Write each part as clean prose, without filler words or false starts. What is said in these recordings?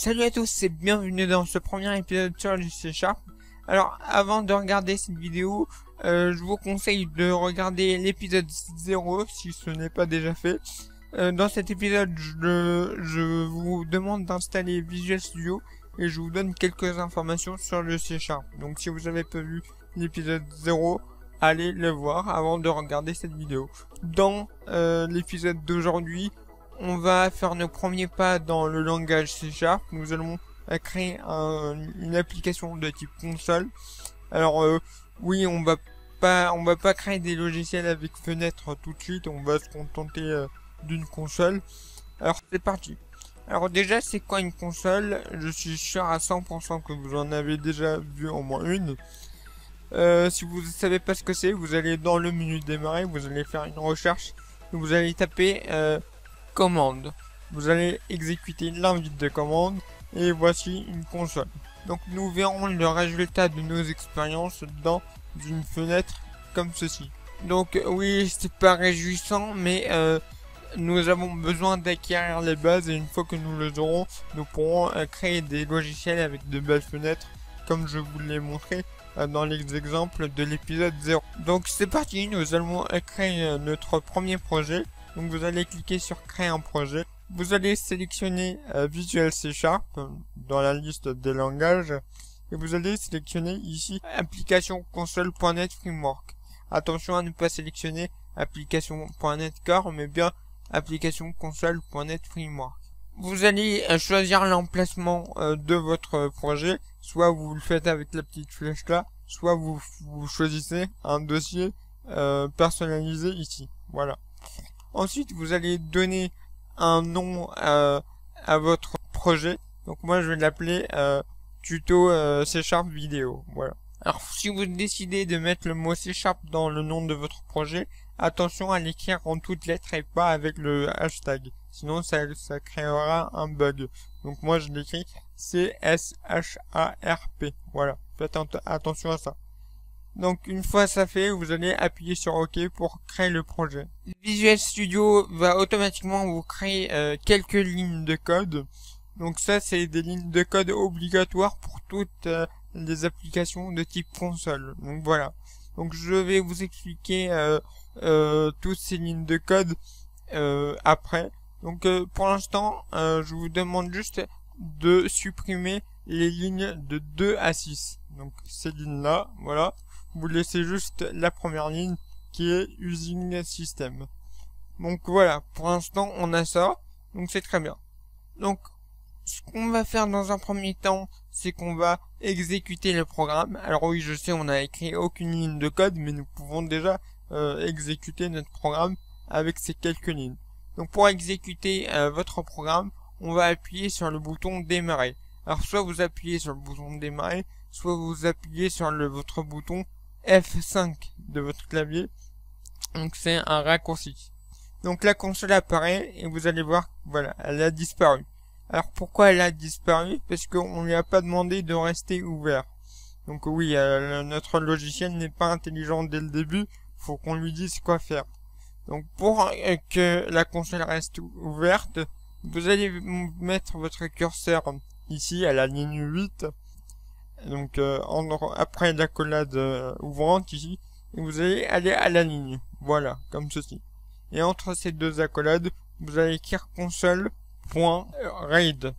Salut à tous et bienvenue dans ce premier épisode sur le C#. Alors avant de regarder cette vidéo, je vous conseille de regarder l'épisode 0 si ce n'est pas déjà fait. Dans cet épisode, je vous demande d'installer Visual Studio et je vous donne quelques informations sur le C#. Donc si vous avez pas vu l'épisode 0, allez le voir avant de regarder cette vidéo. Dans l'épisode d'aujourd'hui, on va faire nos premiers pas dans le langage C#. Nous allons créer une application de type console. Alors oui, on va pas créer des logiciels avec fenêtre tout de suite. On va se contenter d'une console. Alors c'est parti. Alors déjà, c'est quoi une console? Je suis sûr à 100% que vous en avez déjà vu au moins une. Si vous ne savez pas ce que c'est, vous allez dans le menu démarrer, vous allez faire une recherche, vous allez taper commande. Vous allez exécuter l'invite de commande et voici une console. Donc nous verrons le résultat de nos expériences dans une fenêtre comme ceci. Donc oui, c'est pas réjouissant, mais nous avons besoin d'acquérir les bases et une fois que nous les aurons, nous pourrons créer des logiciels avec de belles fenêtres comme je vous l'ai montré dans les exemples de l'épisode 0. Donc c'est parti, nous allons créer notre premier projet. Donc vous allez cliquer sur créer un projet. Vous allez sélectionner Visual C# dans la liste des langages. Et vous allez sélectionner ici application console.net framework. Attention à ne pas sélectionner application.net core, mais bien application console.net framework. Vous allez choisir l'emplacement de votre projet. Soit vous le faites avec la petite flèche là, soit vous choisissez un dossier personnalisé ici. Voilà. Ensuite, vous allez donner un nom à votre projet. Donc moi, je vais l'appeler tuto C# vidéo. Voilà. Alors, si vous décidez de mettre le mot C# dans le nom de votre projet, attention à l'écrire en toutes lettres et pas avec le hashtag. Sinon, ça créera un bug. Donc moi, je l'écris CSHARP. Voilà. Faites attention à ça. Donc une fois ça fait, vous allez appuyer sur OK pour créer le projet. Visual Studio va automatiquement vous créer quelques lignes de code. Donc ça, c'est des lignes de code obligatoires pour toutes les applications de type console. Donc voilà. Donc je vais vous expliquer toutes ces lignes de code après. Donc pour l'instant, je vous demande juste de supprimer les lignes de 2 à 6. Donc ces lignes-là, voilà. Vous laissez juste la première ligne qui est using system. Donc voilà, pour l'instant on a ça, donc c'est très bien. Donc ce qu'on va faire dans un premier temps, c'est qu'on va exécuter le programme. Alors oui, je sais, on n'a écrit aucune ligne de code, mais nous pouvons déjà exécuter notre programme avec ces quelques lignes. Donc pour exécuter votre programme, on va appuyer sur le bouton démarrer. Alors soit vous appuyez sur le bouton démarrer, soit vous appuyez sur votre bouton F5 de votre clavier. Donc c'est un raccourci. Donc la console apparaît et vous allez voir, voilà, elle a disparu. Alors pourquoi elle a disparu? Parce qu'on lui a pas demandé de rester ouvert. Donc oui, notre logiciel n'est pas intelligent dès le début, faut qu'on lui dise quoi faire. Donc pour que la console reste ouverte, vous allez mettre votre curseur ici à la ligne 8. Donc après l'accolade ouvrante ici, et vous allez aller à la ligne, voilà, comme ceci. Et entre ces deux accolades, vous allez écrire console.read,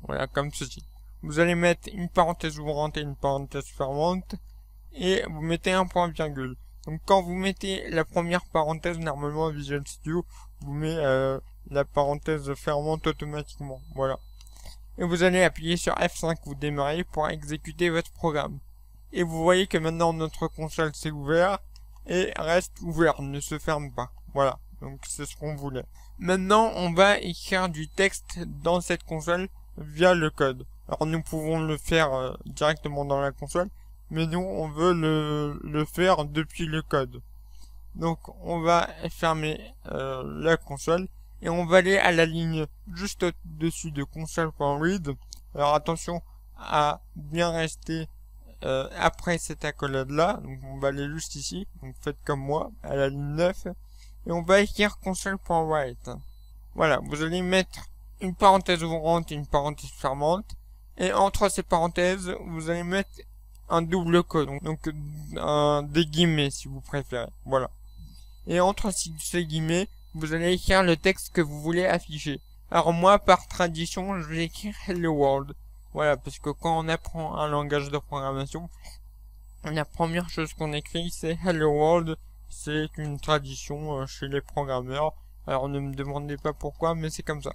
voilà, comme ceci. Vous allez mettre une parenthèse ouvrante et une parenthèse fermante, et vous mettez un point virgule. Donc quand vous mettez la première parenthèse, normalement Visual Studio vous met la parenthèse fermante automatiquement, voilà. Et vous allez appuyer sur F5, vous démarrez pour exécuter votre programme. Et vous voyez que maintenant notre console s'est ouverte et reste ouverte, ne se ferme pas. Voilà, donc c'est ce qu'on voulait. Maintenant, on va écrire du texte dans cette console via le code. Alors nous pouvons le faire directement dans la console, mais nous on veut le faire depuis le code. Donc on va fermer la console. Et on va aller à la ligne juste au-dessus de console.read. Alors attention à bien rester après cette accolade là. Donc on va aller juste ici. Donc faites comme moi, à la ligne 9. Et on va écrire console.write. Voilà, vous allez mettre une parenthèse ouvrante et une parenthèse fermante. Et entre ces parenthèses, vous allez mettre un double quote, donc des guillemets si vous préférez. Voilà. Et entre ces guillemets, vous allez écrire le texte que vous voulez afficher. Alors moi, par tradition, je vais écrire Hello World. Voilà, parce que quand on apprend un langage de programmation, la première chose qu'on écrit, c'est Hello World. C'est une tradition chez les programmeurs. Alors ne me demandez pas pourquoi, mais c'est comme ça.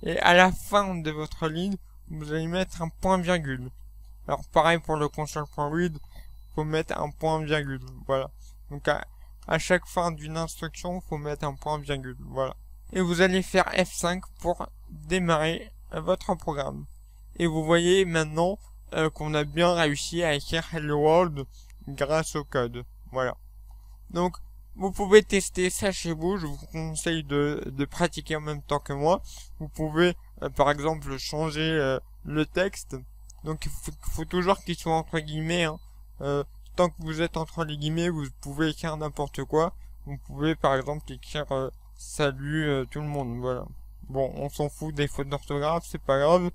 Et à la fin de votre ligne, vous allez mettre un point virgule. Alors pareil pour le console.read, faut mettre un point virgule. Voilà. Donc à chaque fin d'une instruction, faut mettre un point virgule. Voilà. Et vous allez faire F5 pour démarrer votre programme. Et vous voyez maintenant qu'on a bien réussi à écrire Hello World grâce au code. Voilà. Donc, vous pouvez tester ça chez vous. Je vous conseille de pratiquer en même temps que moi. Vous pouvez, par exemple, changer le texte. Donc, il faut toujours qu'il soit entre guillemets. Hein. Tant que vous êtes entre les guillemets, vous pouvez écrire n'importe quoi. Vous pouvez, par exemple, écrire salut tout le monde. Voilà. Bon, on s'en fout des fautes d'orthographe, c'est pas grave.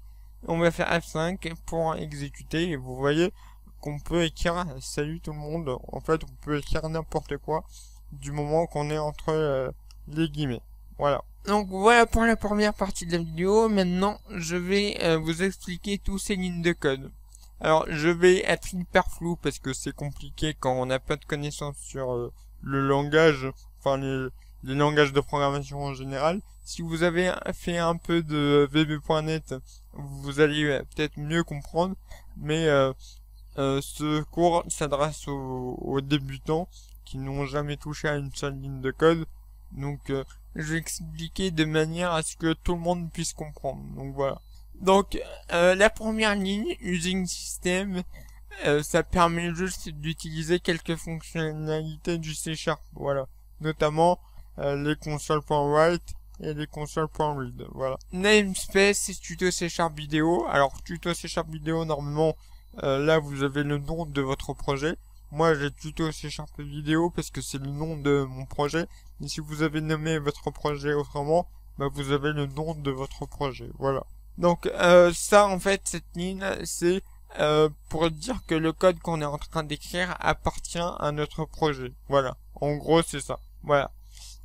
On va faire F5 pour exécuter. Et vous voyez qu'on peut écrire salut tout le monde. En fait, on peut écrire n'importe quoi du moment qu'on est entre les guillemets. Voilà. Donc voilà pour la première partie de la vidéo. Maintenant, je vais vous expliquer tous ces lignes de code. Alors, je vais être hyper flou parce que c'est compliqué quand on n'a pas de connaissances sur le langage, enfin les langages de programmation en général. Si vous avez fait un peu de VB.net, vous allez peut-être mieux comprendre, mais ce cours s'adresse aux débutants qui n'ont jamais touché à une seule ligne de code. Donc je vais expliquer de manière à ce que tout le monde puisse comprendre. Donc voilà. Donc la première ligne, using system, ça permet juste d'utiliser quelques fonctionnalités du C#. Voilà. Notamment les console.write et les console.read. Voilà. Namespace, c'est tuto C# vidéo. Alors tuto C# vidéo, normalement, là vous avez le nom de votre projet. Moi j'ai tuto C# vidéo parce que c'est le nom de mon projet. Et si vous avez nommé votre projet autrement, bah vous avez le nom de votre projet. Voilà. Donc ça en fait, cette ligne, c'est pour dire que le code qu'on est en train d'écrire appartient à notre projet. Voilà. En gros c'est ça. Voilà.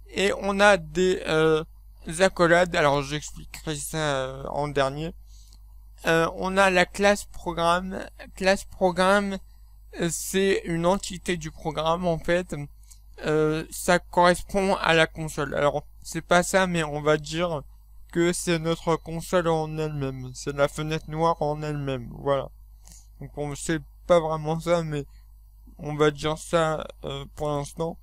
Et on a des accolades. Alors j'expliquerai ça en dernier. On a la classe programme. Classe programme, c'est une entité du programme en fait. Ça correspond à la console. Alors c'est pas ça, mais on va dire que c'est notre console en elle-même. C'est la fenêtre noire en elle-même. Voilà. Donc on sait pas vraiment ça, mais on va dire ça pour l'instant,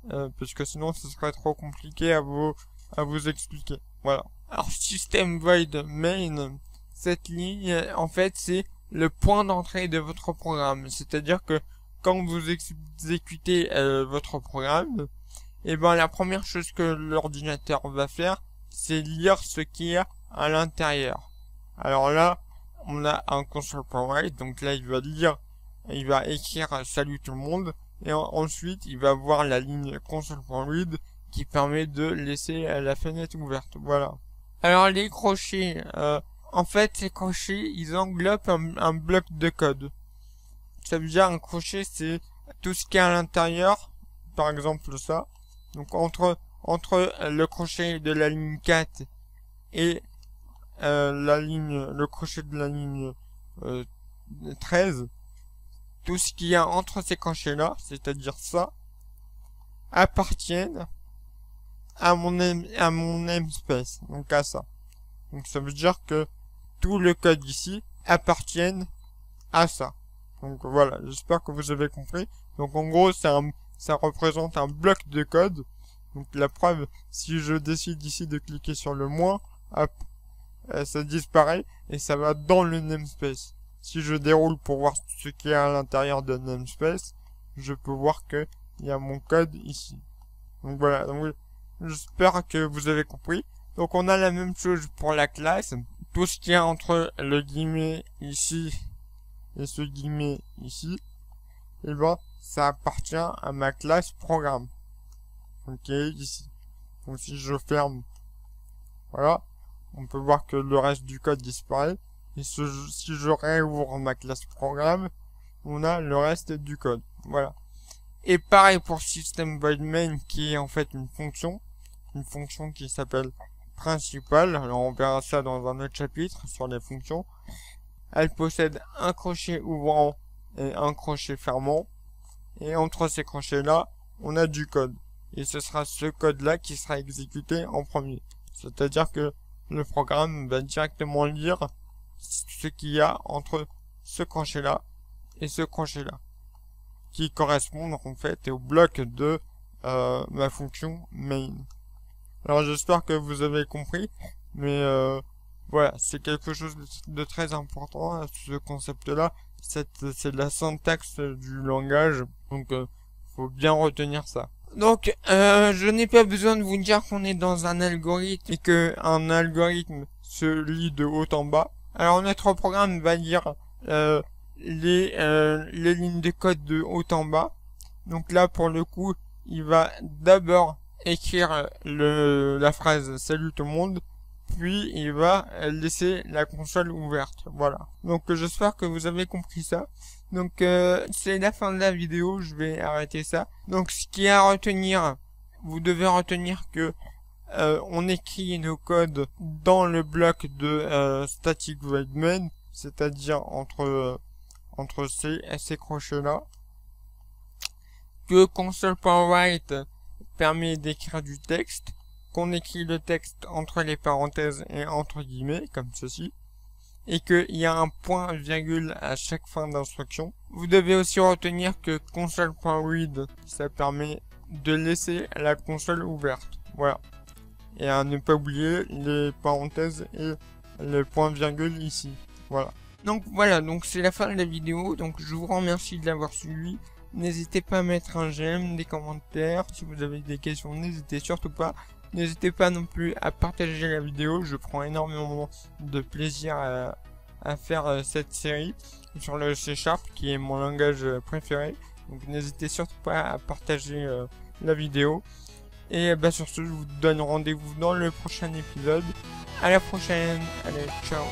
parce que sinon ce serait trop compliqué à vous expliquer. Voilà. Alors system void main, cette ligne en fait c'est le point d'entrée de votre programme. C'est-à-dire que quand vous exécutez votre programme, et ben la première chose que l'ordinateur va faire, c'est lire ce qu'il y a à l'intérieur. Alors là, on a un console.write, donc là il va lire, il va écrire salut tout le monde, et ensuite il va voir la ligne console.read qui permet de laisser la fenêtre ouverte. Voilà. Alors les crochets, en fait ces crochets ils englobent un bloc de code. Ça veut dire un crochet c'est tout ce qui est à l'intérieur, par exemple ça. Donc entre le crochet de la ligne 4 et le crochet de la ligne 13, tout ce qu'il y a entre ces crochets là, c'est-à-dire ça, appartiennent à mon namespace, donc à ça. Donc ça veut dire que tout le code ici appartienne à ça. Donc voilà, j'espère que vous avez compris. Donc en gros, ça représente un bloc de code. Donc la preuve, si je décide ici de cliquer sur le moins, hop, ça disparaît et ça va dans le namespace. Si je déroule pour voir ce qu'il y a à l'intérieur de namespace, je peux voir que il y a mon code ici. Donc voilà, donc j'espère que vous avez compris. Donc on a la même chose pour la classe. Tout ce qu'il y a entre le guillemet ici et ce guillemet ici, et ben ça appartient à ma classe programme. Ok, ici. Donc si je ferme, voilà, on peut voir que le reste du code disparaît. Et si je réouvre ma classe programme, on a le reste du code. Voilà. Et pareil pour system void main, qui est en fait une fonction qui s'appelle principal. Alors on verra ça dans un autre chapitre sur les fonctions. Elle possède un crochet ouvrant et un crochet fermant. Et entre ces crochets-là, on a du code. Et ce sera ce code-là qui sera exécuté en premier. C'est-à-dire que le programme va directement lire ce qu'il y a entre ce crochet-là et ce crochet-là, qui correspondent en fait au bloc de ma fonction main. Alors j'espère que vous avez compris, mais voilà, c'est quelque chose de très important à ce concept-là. C'est de la syntaxe du langage, donc faut bien retenir ça. Donc je n'ai pas besoin de vous dire qu'on est dans un algorithme et que un algorithme se lit de haut en bas. Alors notre programme va lire les lignes de code de haut en bas. Donc là pour le coup, il va d'abord écrire la phrase salut tout le monde, puis il va laisser la console ouverte. Voilà. Donc j'espère que vous avez compris ça. Donc c'est la fin de la vidéo, je vais arrêter ça. Donc ce qu'il y a à retenir, vous devez retenir que on écrit nos codes dans le bloc de static void main, c'est-à-dire entre ces crochets-là. Que console.write permet d'écrire du texte, qu'on écrit le texte entre les parenthèses et entre guillemets, comme ceci, et qu'il y a un point virgule à chaque fin d'instruction. Vous devez aussi retenir que console.read, ça permet de laisser la console ouverte. Voilà. Et à ne pas oublier les parenthèses et les points virgule ici. Voilà. Donc voilà, donc c'est la fin de la vidéo. Donc je vous remercie de l'avoir suivi. N'hésitez pas à mettre un j'aime, des commentaires. Si vous avez des questions, n'hésitez surtout pas. N'hésitez pas non plus à partager la vidéo. Je prends énormément de plaisir à faire cette série sur le C# qui est mon langage préféré. Donc n'hésitez surtout pas à partager la vidéo. Et bah sur ce, je vous donne rendez-vous dans le prochain épisode. À la prochaine. Allez, ciao.